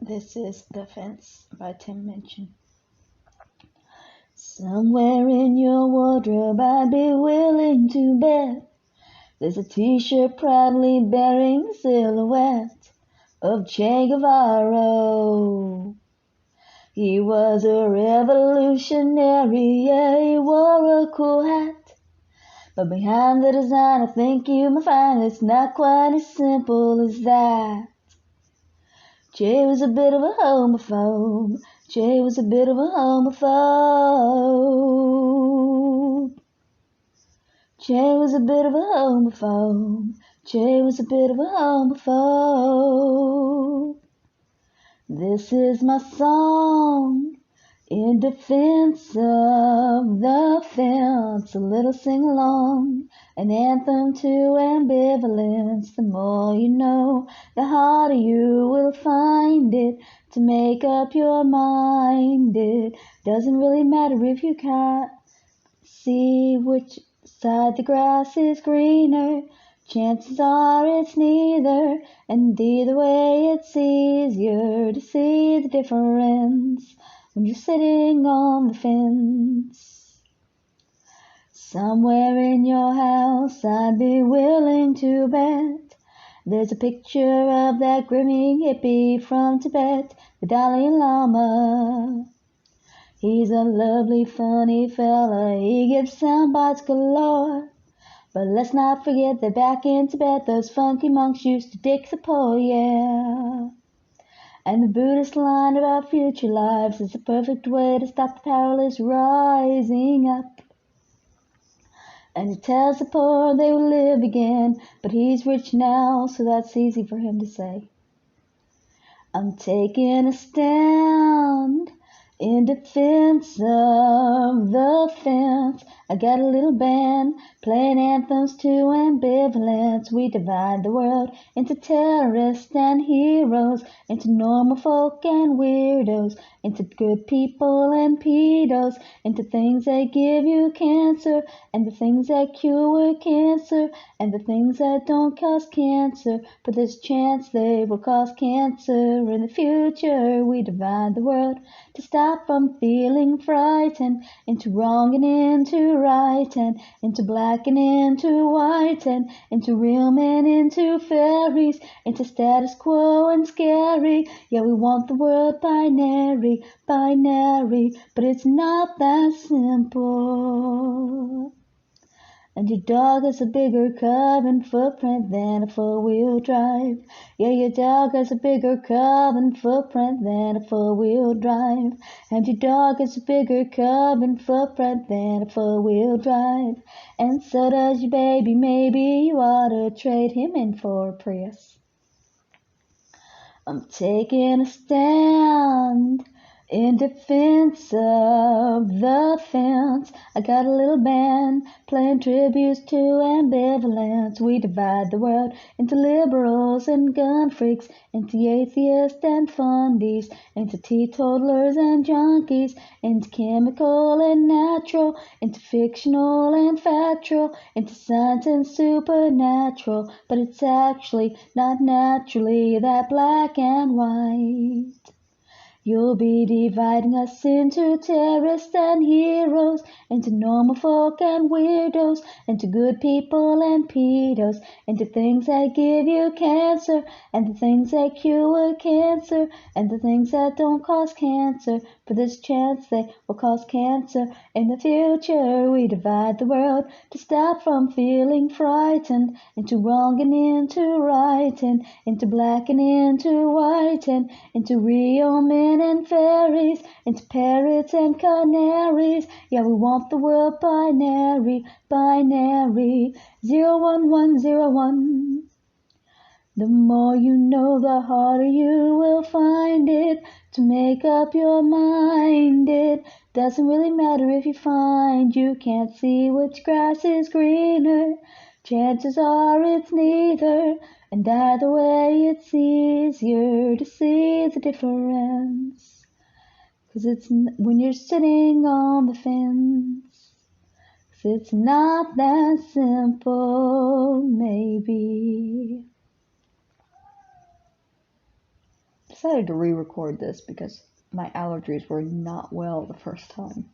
This is The Fence by Tim Minchin. Somewhere in your wardrobe I'd be willing to bet there's a t-shirt proudly bearing the silhouette of Che Guevara. He was a revolutionary, yeah, he wore a cool hat. But behind the design I think you might find it's not quite as simple as that. Che was a bit of a homophobe. Che was a bit of a homophobe. Che was a bit of a homophobe. Che was a bit of a homophobe. This is my song in defense of the fence, a little sing-along, an anthem to ambivalence. The more you know, the harder you will find it to make up your mind. It doesn't really matter if you can't see which side the grass is greener. Chances are it's neither, and either way it's easier to see the difference when you're sitting on the fence. Somewhere in your house I'd be willing to bet there's a picture of that grinning hippie from Tibet, the Dalai Lama. He's a lovely, funny fella, he gives sound bites galore. But let's not forget that back in Tibet those funky monks used to dick the poor, yeah. And the Buddhist line about future lives is the perfect way to stop the powerless rising up. And he tells the poor they will live again, but he's rich now, so that's easy for him to say. I'm taking a stand in defense of the fence. I got a little band playing anthems to ambivalence. We divide the world into terrorists and heroes, into normal folk and weirdos, into good people and pedos, into things that give you cancer, and the things that cure cancer, and the things that don't cause cancer, but there's a chance they will cause cancer in the future. We divide the world to stop from feeling frightened, into wrong and into right, and into black and into white, and into real men, into fairies, into status quo and scary. Yeah, we want the world binary, binary, but it's not that simple. And your dog has a bigger carbon footprint than a four-wheel drive. Yeah, your dog has a bigger carbon footprint than a four-wheel drive. And your dog has a bigger carbon footprint than a four-wheel drive. And so does your baby. Maybe you ought to trade him in for a Prius. I'm taking a stand in defense of the fence. I got a little band playing tributes to ambivalence. We divide the world into liberals and gun freaks, into atheists and fundies, into teetotalers and junkies, into chemical and natural, into fictional and factual, into science and supernatural. But it's actually not naturally that black and white. You'll be dividing us into terrorists and heroes, into normal folk and weirdos, into good people and pedos, into things that give you cancer, and the things that cure cancer, and the things that don't cause cancer, but there's a chance they will cause cancer in the future. We divide the world to stop from feeling frightened, into wrong and into right, and into black and into white, and into real men and fairies, into parrots and canaries. Yeah, we want the world binary, binary, 01101. The more you know, the harder you will find it to make up your mind. It doesn't really matter if you find you can't see which grass is greener. Chances are it's neither, and either way it's easier to see the difference. 'Cause it's when you're sitting on the fence, 'cause it's not that simple, maybe. decided to re-record this because my allergies were not well the first time.